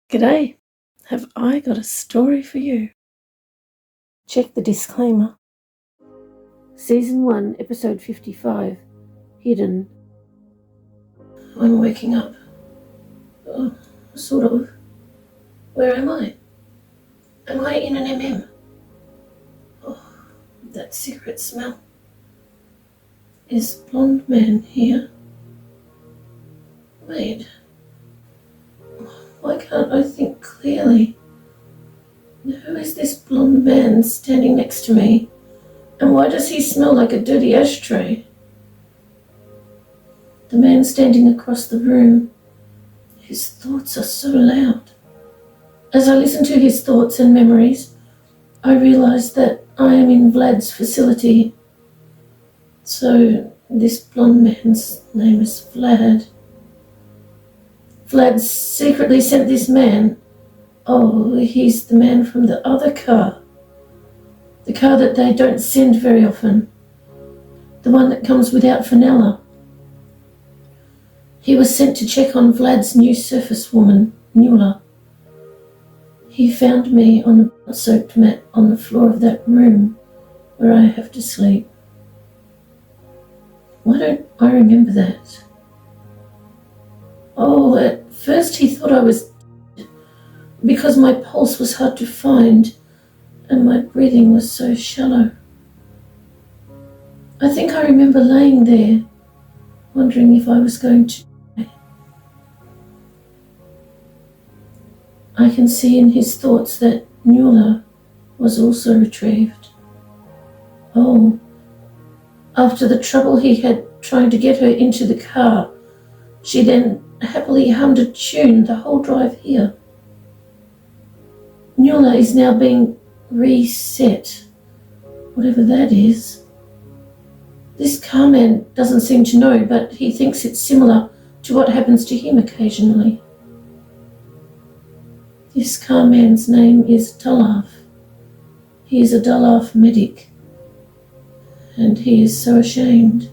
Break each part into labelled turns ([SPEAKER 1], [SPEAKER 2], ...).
[SPEAKER 1] G'day, have I got a story for you? Check the disclaimer. Season 1, Episode 55, Hidden. I'm waking up. Sort of. Where am I? Am I in an MM? Oh, that cigarette smell. Is blonde man here? Wait. Why can't I think clearly? Who is this blonde man standing next to me? And why does he smell like a dirty ashtray? The man standing across the room. His thoughts are so loud. As I listen to his thoughts and memories, I realize that I am in Vlad's facility. So this blonde man's name is Vlad. Vlad secretly sent this man. Oh, he's the man from the other car. The car that they don't send very often. The one that comes without Fenella. He was sent to check on Vlad's new surface woman, Nuala. He found me on a soaked mat on the floor of that room where I have to sleep. Why don't I remember that? Oh, at first he thought I was dead because my pulse was hard to find and my breathing was so shallow. I think I remember laying there, wondering if I was going to die. I can see in his thoughts that Nuala was also retrieved. Oh, after the trouble he had trying to get her into the car, she then happily hummed a tune the whole drive here. Nuala is now being reset, whatever that is. This carman doesn't seem to know, but he thinks it's similar to what happens to him occasionally. This carman's name is Dalaf. He is a Dalaf medic, and he is so ashamed.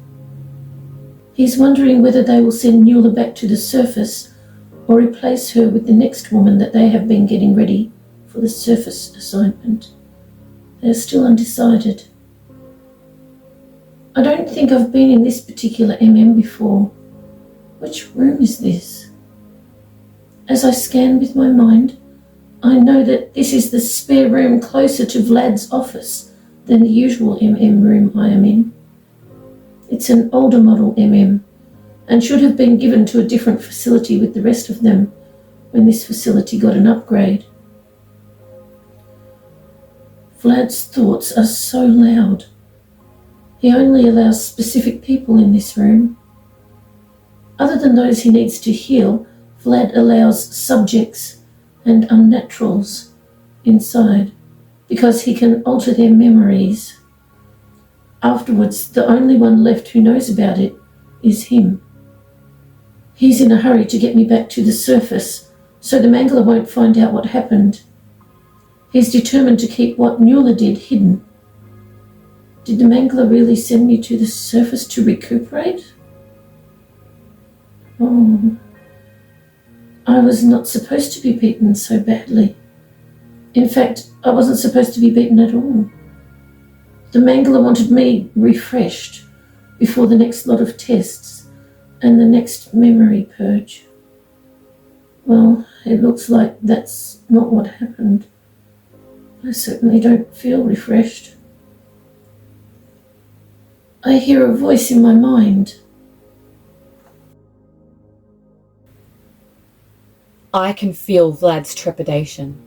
[SPEAKER 1] He's wondering whether they will send Nuala back to the surface or replace her with the next woman that they have been getting ready for the surface assignment. They're still undecided. I don't think I've been in this particular MM before. Which room is this? As I scan with my mind, I know that this is the spare room closer to Vlad's office than the usual MM room I am in. It's an older model MM and should have been given to a different facility with the rest of them when this facility got an upgrade. Vlad's thoughts are so loud. He only allows specific people in this room. Other than those he needs to heal, Vlad allows subjects and unnaturals inside because he can alter their memories. Afterwards, the only one left who knows about it is him. He's in a hurry to get me back to the surface so the Mangler won't find out what happened. He's determined to keep what Nuala did hidden. Did the Mangler really send me to the surface to recuperate? Oh, I was not supposed to be beaten so badly. In fact, I wasn't supposed to be beaten at all. The Mangler wanted me refreshed before the next lot of tests and the next memory purge. Well, it looks like that's not what happened. I certainly don't feel refreshed. I hear a voice in my mind.
[SPEAKER 2] I can feel Vlad's trepidation.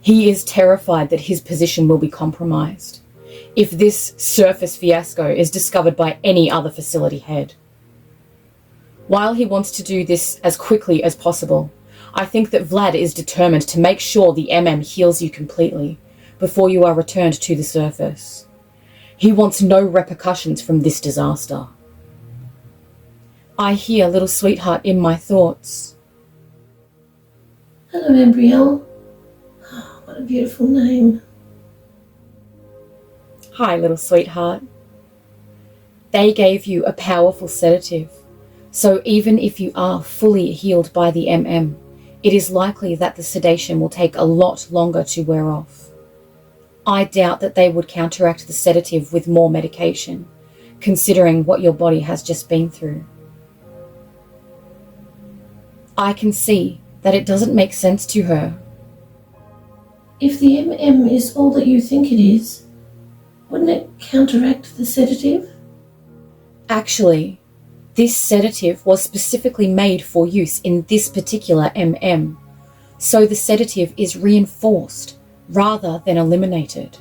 [SPEAKER 2] He is terrified that his position will be compromised if this surface fiasco is discovered by any other facility head. While he wants to do this as quickly as possible, I think that Vlad is determined to make sure the MM heals you completely before you are returned to the surface. He wants no repercussions from this disaster. I hear little sweetheart in my thoughts.
[SPEAKER 1] Hello, Ambrielle. Oh, what a beautiful name.
[SPEAKER 2] Hi, little sweetheart. They gave you a powerful sedative, so even if you are fully healed by the MM, it is likely that the sedation will take a lot longer to wear off. I doubt that they would counteract the sedative with more medication, considering what your body has just been through. I can see that it doesn't make sense to her.
[SPEAKER 1] If the MM is all that you think it is, wouldn't it counteract the sedative?
[SPEAKER 2] Actually, this sedative was specifically made for use in this particular MM, so the sedative is reinforced rather than eliminated.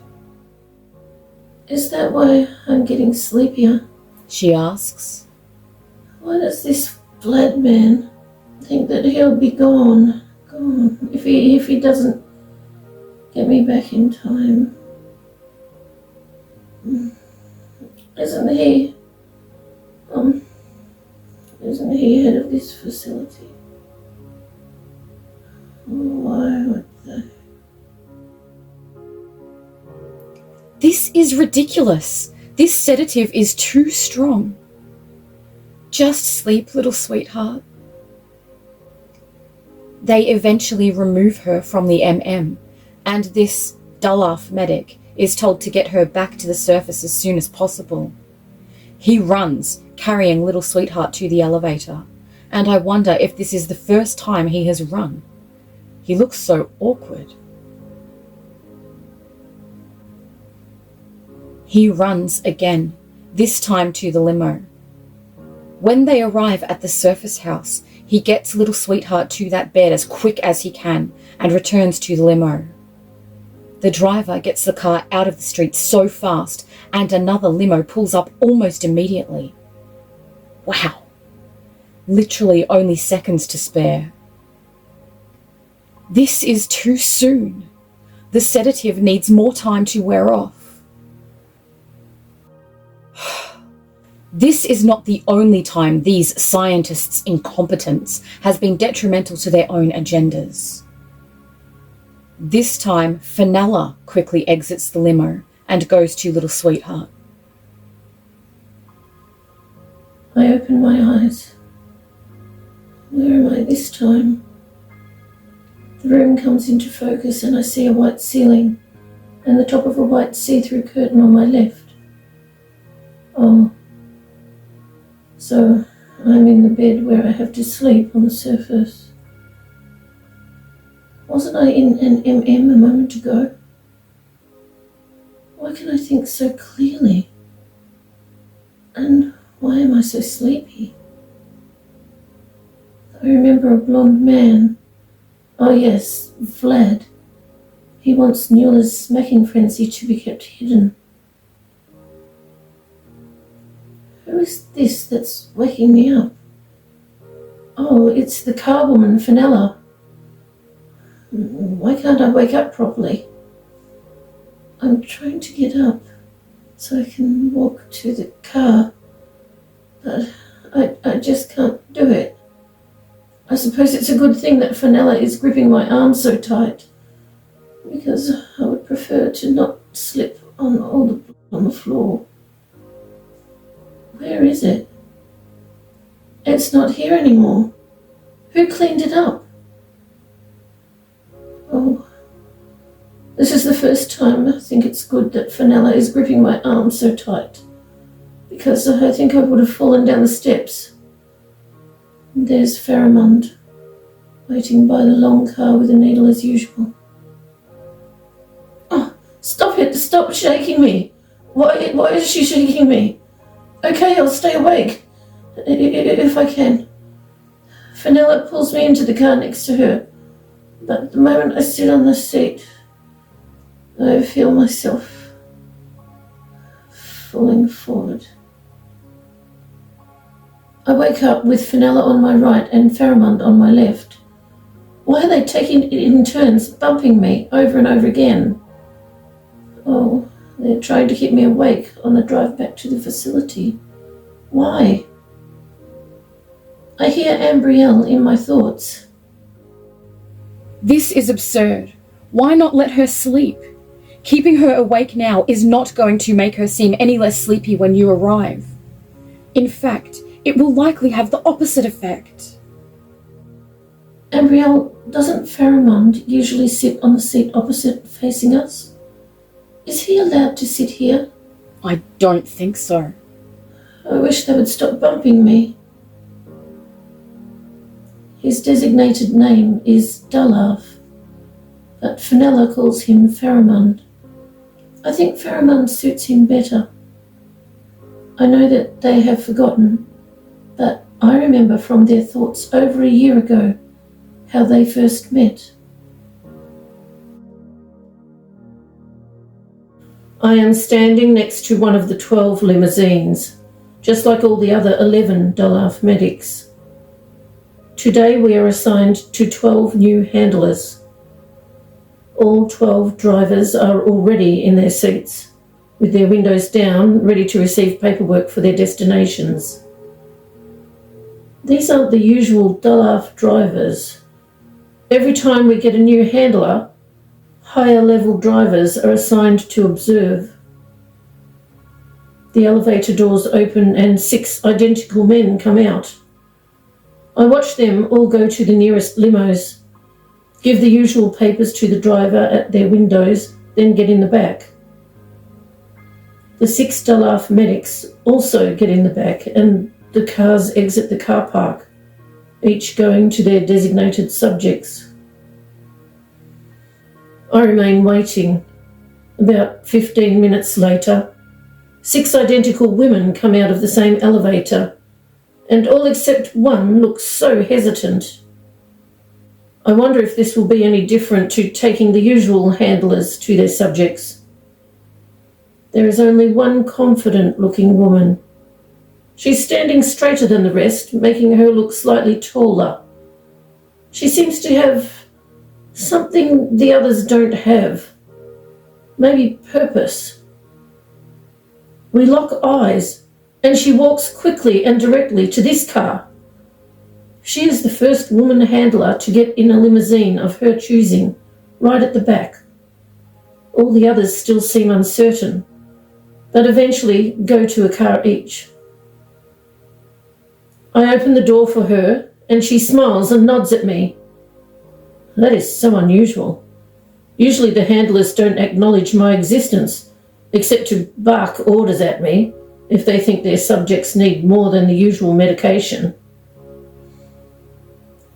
[SPEAKER 1] Is that why I'm getting sleepier?
[SPEAKER 2] She asks.
[SPEAKER 1] Why does this Vlad man think that he'll be gone, if he doesn't get me back in time? Isn't he head of this facility? Why would they?
[SPEAKER 2] This is ridiculous. This sedative is too strong. Just sleep, little sweetheart. They eventually remove her from the MM, and this Dullaff medic is told to get her back to the surface as soon as possible. He runs, carrying little sweetheart to the elevator, and I wonder if this is the first time he has run. He looks so awkward. He runs again, this time to the limo. When they arrive at the surface house, he gets little sweetheart to that bed as quick as he can and returns to the limo. The driver gets the car out of the street so fast, and another limo pulls up almost immediately. Wow. Literally only seconds to spare. This is too soon. The sedative needs more time to wear off. This is not the only time these scientists' incompetence has been detrimental to their own agendas. This time, Fenella quickly exits the limo and goes to little sweetheart.
[SPEAKER 1] I open my eyes. Where am I this time? The room comes into focus and I see a white ceiling and the top of a white see-through curtain on my left. Oh, so I'm in the bed where I have to sleep on the surface. Wasn't I in an MM a moment ago? Why can I think so clearly? And why am I so sleepy? I remember a blonde man. Oh yes, Vlad. He wants Neula's smacking frenzy to be kept hidden. Who is this that's waking me up? Oh, it's the car woman, Fenella. Why can't I wake up properly? I'm trying to get up so I can walk to the car, but I just can't do it. I suppose it's a good thing that Fenella is gripping my arm so tight, because I would prefer to not slip on all the blood on the floor. Where is it? It's not here anymore. Who cleaned it up? Oh, this is the first time I think it's good that Fenella is gripping my arm so tight, because I think I would have fallen down the steps. There's Pharamond, waiting by the long car with a needle as usual. Oh, stop it! Stop shaking me! Why is she shaking me? Okay, I'll stay awake, if I can. Fenella pulls me into the car next to her, but the moment I sit on the seat, I feel myself falling forward. I wake up with Fenella on my right and Pharamond on my left. Why are they taking it in turns, bumping me over and over again? Oh, they're trying to keep me awake on the drive back to the facility. Why? I hear Ambrielle in my thoughts.
[SPEAKER 2] This is absurd. Why not let her sleep? Keeping her awake now is not going to make her seem any less sleepy when you arrive. In fact, it will likely have the opposite effect.
[SPEAKER 1] Ambrielle, doesn't Pharamond usually sit on the seat opposite, facing us? Is he allowed to sit here?
[SPEAKER 2] I don't think so.
[SPEAKER 1] I wish they would stop bumping me. His designated name is Dalav, but Fenella calls him Pharamond. I think Pharamond suits him better. I know that they have forgotten, but I remember from their thoughts over a year ago how they first met. I am standing next to one of the 12 limousines, just like all the other 11 Dalav medics. Today we are assigned to 12 new handlers. All 12 drivers are already in their seats, with their windows down, ready to receive paperwork for their destinations. These aren't the usual Dalav drivers. Every time we get a new handler, higher level drivers are assigned to observe. The elevator doors open and 6 identical men come out. I watch them all go to the nearest limos, give the usual papers to the driver at their windows, then get in the back. The 6 Dalav medics also get in the back and the cars exit the car park, each going to their designated subjects. I remain waiting. About 15 minutes later, 6 identical women come out of the same elevator, and all except one looks so hesitant. I wonder if this will be any different to taking the usual handlers to their subjects. There is only one confident-looking woman. She's standing straighter than the rest, making her look slightly taller. She seems to have something the others don't have. Maybe purpose. We lock eyes, and she walks quickly and directly to this car. She is the first woman handler to get in a limousine of her choosing, right at the back. All the others still seem uncertain, but eventually go to a car each. I open the door for her, and she smiles and nods at me. That is so unusual. Usually the handlers don't acknowledge my existence, except to bark orders at me if they think their subjects need more than the usual medication.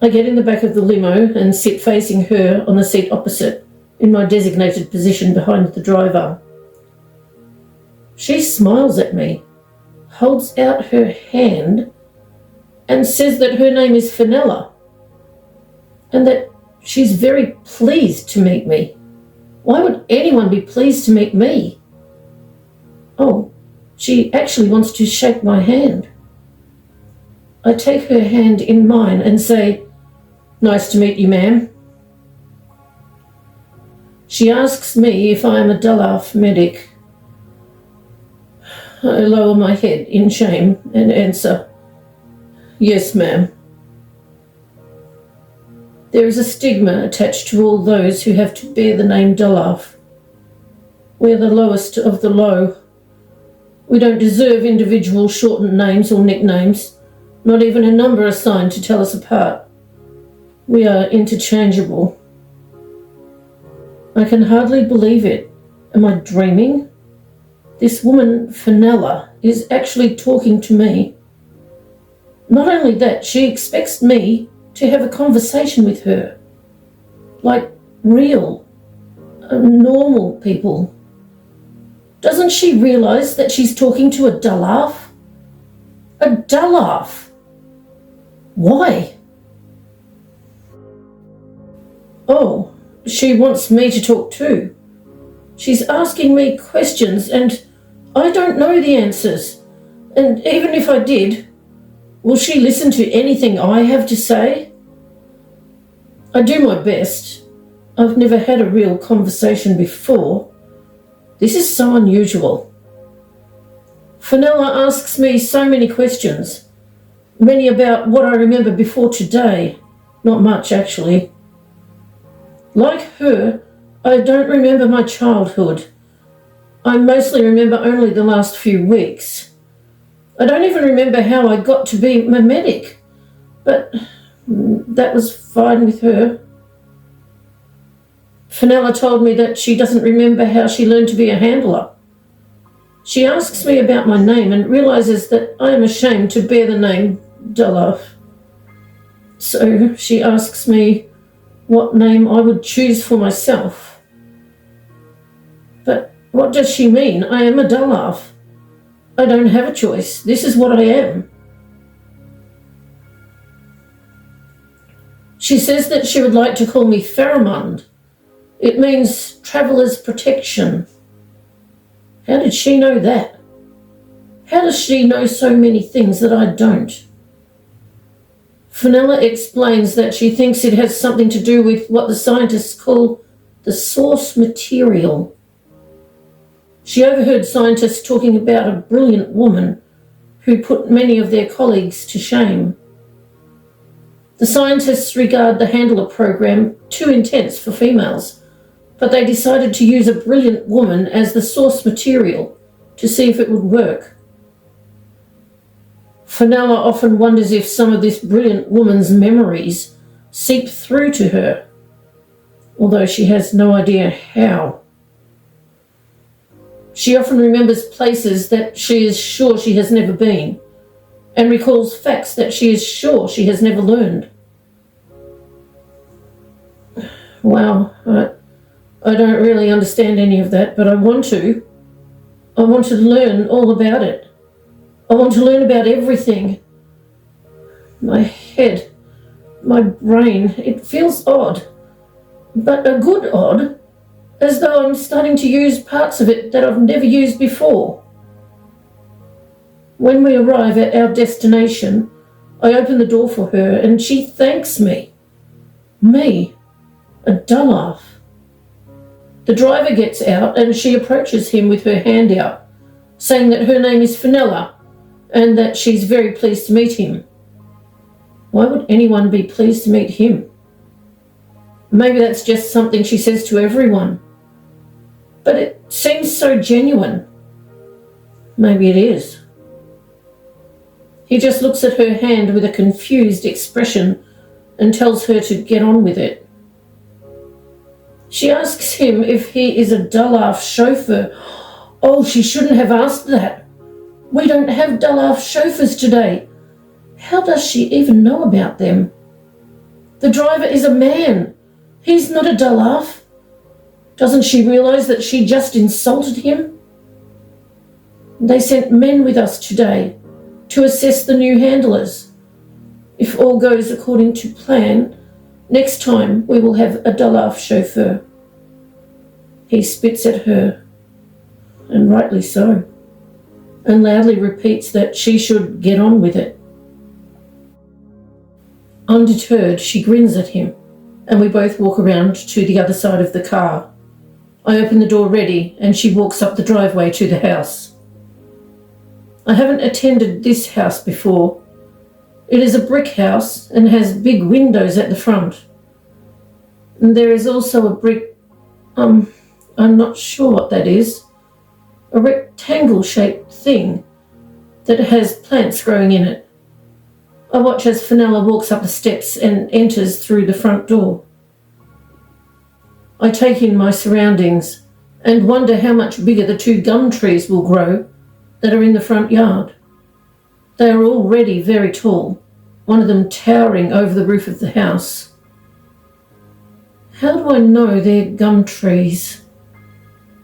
[SPEAKER 1] I get in the back of the limo and sit facing her on the seat opposite, in my designated position behind the driver. She smiles at me, holds out her hand, and says that her name is Fenella, and that she's very pleased to meet me. Why would anyone be pleased to meet me? Oh, she actually wants to shake my hand. I take her hand in mine and say, "Nice to meet you, ma'am." She asks me if I am a Dalav medic. I lower my head in shame and answer, "Yes, ma'am." There is a stigma attached to all those who have to bear the name Dalav. We are the lowest of the low. We don't deserve individual shortened names or nicknames, not even a number assigned to tell us apart. We are interchangeable. I can hardly believe it. Am I dreaming? This woman, Fenella, is actually talking to me. Not only that, she expects me to have a conversation with her. Like real, normal people. Doesn't she realize that she's talking to a Dalav? A Dalav? Why? Oh, she wants me to talk too. She's asking me questions and I don't know the answers. And even if I did, will she listen to anything I have to say? I do my best. I've never had a real conversation before. This is so unusual. Fenella asks me so many questions, many about what I remember before today. Not much, actually. Like her, I don't remember my childhood. I mostly remember only the last few weeks. I don't even remember how I got to be a medic, but That was fine with her. Fenella told me that she doesn't remember how she learned to be a handler. She asks me about my name and realises that I am ashamed to bear the name Dolaf. So she asks me what name I would choose for myself. But what does she mean? I am a Dolaf. I don't have a choice. This is what I am. She says that she would like to call me Pheromond. It means traveller's protection. How did she know that? How does she know so many things that I don't? Fenella explains that she thinks it has something to do with what the scientists call the source material. She overheard scientists talking about a brilliant woman who put many of their colleagues to shame. The scientists regard the Handler program too intense for females, but they decided to use a brilliant woman as the source material to see if it would work. Fenella often wonders if some of this brilliant woman's memories seep through to her, although she has no idea how. She often remembers places that she is sure she has never been, and recalls facts that she is sure she has never learned. Wow, I don't really understand any of that, but I want to. I want to learn all about it. I want to learn about everything. My head, my brain, it feels odd, but a good odd, as though I'm starting to use parts of it that I've never used before. When we arrive at our destination, I open the door for her and she thanks me. Me, a Dolaf. The driver gets out and she approaches him with her hand out, saying that her name is Fenella and that she's very pleased to meet him. Why would anyone be pleased to meet him? Maybe that's just something she says to everyone. But it seems so genuine. Maybe it is. He just looks at her hand with a confused expression and tells her to get on with it. She asks him if he is a Dolaf chauffeur. Oh, she shouldn't have asked that. We don't have Dolaf chauffeurs today. How does she even know about them? The driver is a man. He's not a Dolaf. Doesn't she realise that she just insulted him? They sent men with us today to assess the new handlers. If all goes according to plan, next time we will have a Dolaf chauffeur. He spits at her, and rightly so, and loudly repeats that she should get on with it. Undeterred, she grins at him, and we both walk around to the other side of the car. I open the door ready, and she walks up the driveway to the house. I haven't attended this house before. It is a brick house and has big windows at the front. And there is also a brick, I'm not sure what that is, a rectangle-shaped thing that has plants growing in it. I watch as Fenella walks up the steps and enters through the front door. I take in my surroundings and wonder how much bigger the 2 gum trees will grow that are in the front yard. They are already very tall, one of them towering over the roof of the house. How do I know they're gum trees?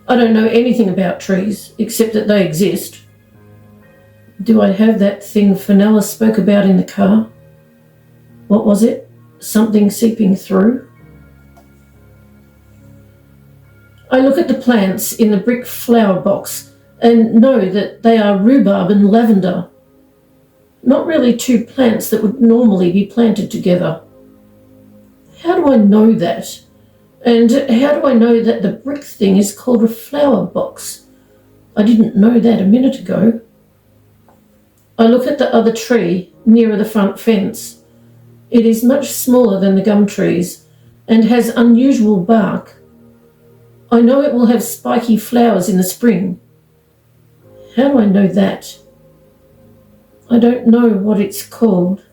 [SPEAKER 1] I don't know anything about trees, except that they exist. Do I have that thing Fenella spoke about in the car? What was it? Something seeping through? I look at the plants in the brick flower box and know that they are rhubarb and lavender. Not really 2 plants that would normally be planted together. How do I know that? And how do I know that the brick thing is called a flower box? I didn't know that a minute ago. I look at the other tree nearer the front fence. It is much smaller than the gum trees and has unusual bark. I know it will have spiky flowers in the spring. How do I know that? I don't know what it's called.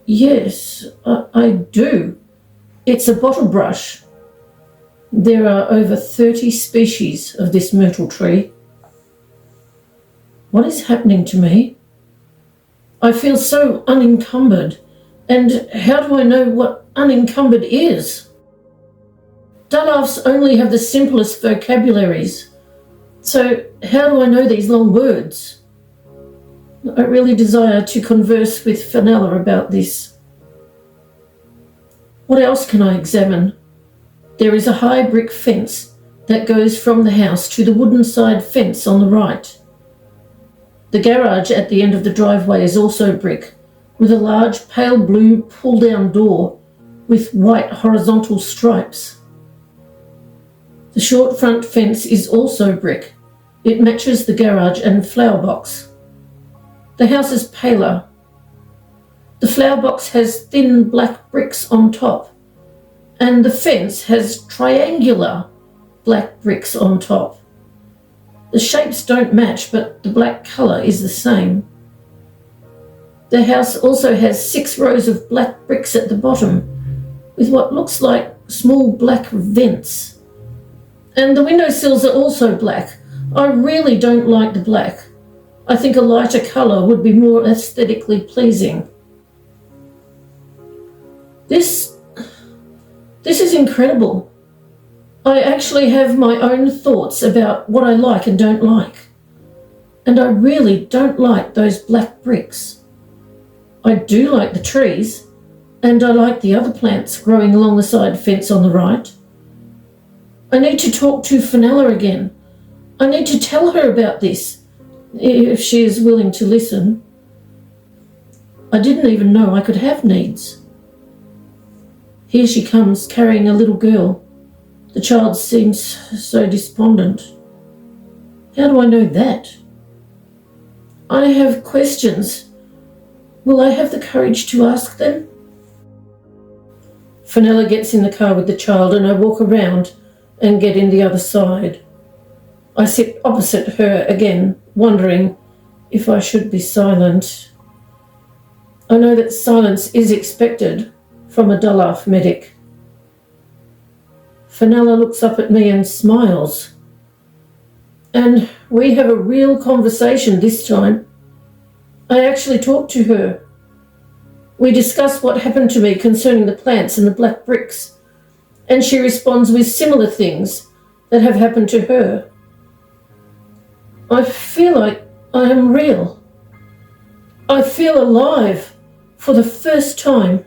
[SPEAKER 1] Yes, I do. It's a bottle brush. There are over 30 species of this myrtle tree. What is happening to me? I feel so unencumbered. And how do I know what unencumbered is? Dullafs only have the simplest vocabularies. So how do I know these long words? I really desire to converse with Fenella about this. What else can I examine? There is a high brick fence that goes from the house to the wooden side fence on the right. The garage at the end of the driveway is also brick, with a large pale blue pull-down door with white horizontal stripes. The short front fence is also brick. It matches the garage and flower box. The house is paler. The flower box has thin black bricks on top, and the fence has triangular black bricks on top. The shapes don't match, but the black colour is the same. The house also has 6 rows of black bricks at the bottom, with what looks like small black vents. And the windowsills are also black. I really don't like the black. I think a lighter colour would be more aesthetically pleasing. This is incredible. I actually have my own thoughts about what I like and don't like. And I really don't like those black bricks. I do like the trees, and I like the other plants growing along the side fence on the right. I need to talk to Fenella again. I need to tell her about this, if she is willing to listen. I didn't even know I could have needs. Here she comes, carrying a little girl. The child seems so despondent. How do I know that? I have questions. Will I have the courage to ask them? Fenella gets in the car with the child, and I walk around and get in the other side. I sit opposite her again, wondering if I should be silent. I know that silence is expected from a Dullaf medic. Fenella looks up at me and smiles. And we have a real conversation this time. I actually talk to her. We discuss what happened to me concerning the plants and the black bricks, and she responds with similar things that have happened to her. I feel like I am real. I feel alive for the first time.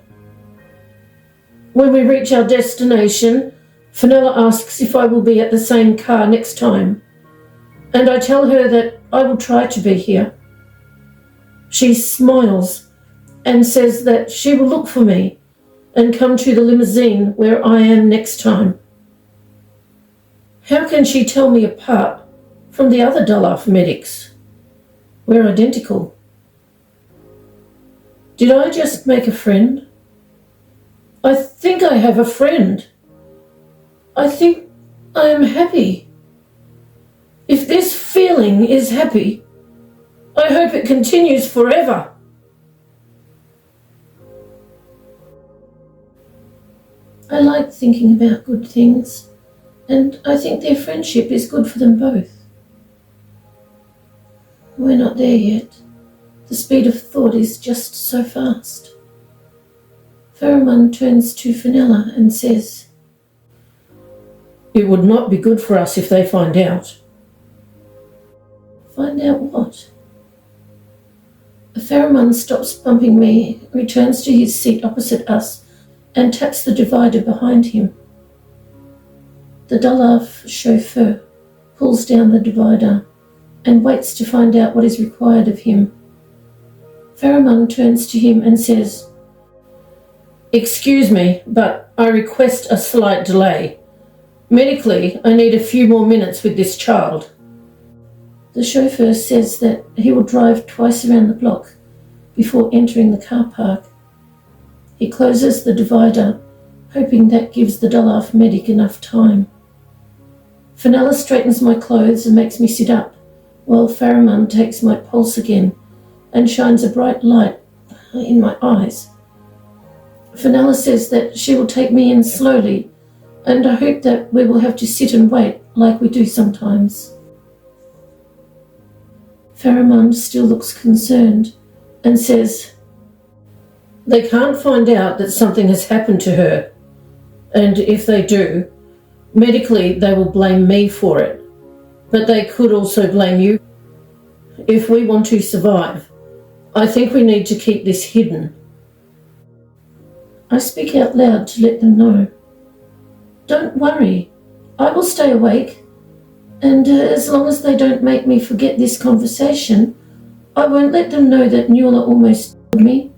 [SPEAKER 1] When we reach our destination, Fenella asks if I will be at the same car next time, and I tell her that I will try to be here. She smiles and says that she will look for me and come to the limousine where I am next time. How can she tell me apart from the other Dullaf medics? We're identical. Did I just make a friend? I think I have a friend. I think I am happy. If this feeling is happy, I hope it continues forever. I like thinking about good things, and I think their friendship is good for them both. We're not there yet. The speed of thought is just so fast. Pheromone turns to Fenella and says, "It would not be good for us if they find out." Find out what? A pheromone stops bumping me, returns to his seat opposite us, and taps the divider behind him. The Dullaf chauffeur pulls down the divider and waits to find out what is required of him. Pheromone turns to him and says, "Excuse me, but I request a slight delay. Medically, I need a few more minutes with this child." The chauffeur says that he will drive twice around the block before entering the car park. He closes the divider, hoping that gives the Dullaf medic enough time. Fenella straightens my clothes and makes me sit up, while Pheromone takes my pulse again and shines a bright light in my eyes. Fenella says that she will take me in slowly, and I hope that we will have to sit and wait like we do sometimes. Pharamond still looks concerned and says, "They can't find out that something has happened to her, and if they do, medically they will blame me for it, but they could also blame you. If we want to survive, I think we need to keep this hidden." I speak out loud to let them know. "Don't worry, I will stay awake, and as long as they don't make me forget this conversation, I won't let them know that Nuala almost killed me.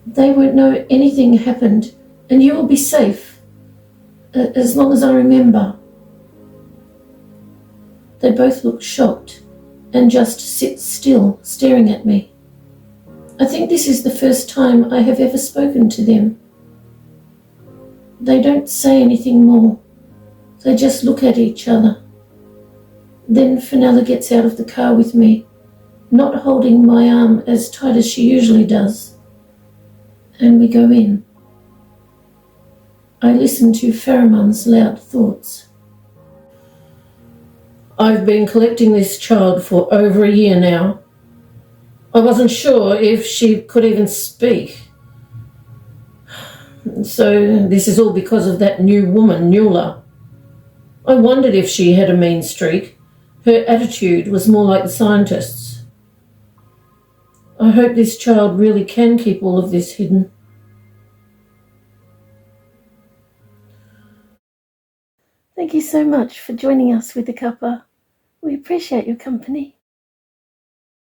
[SPEAKER 1] They won't know anything happened, and you will be safe, as long as I remember." They both look shocked and just sit still, staring at me. I think this is the first time I have ever spoken to them. They don't say anything more. They just look at each other. Then Fenella gets out of the car with me, not holding my arm as tight as she usually does, and we go in. I listen to Pharamond's loud thoughts. "I've been collecting this child for over a year now. I wasn't sure if she could even speak. So this is all because of that new woman, Nuala. I wondered if she had a mean streak. Her attitude was more like the scientists. I hope this child really can keep all of this hidden." Thank you so much for joining us with the cuppa. We appreciate your company.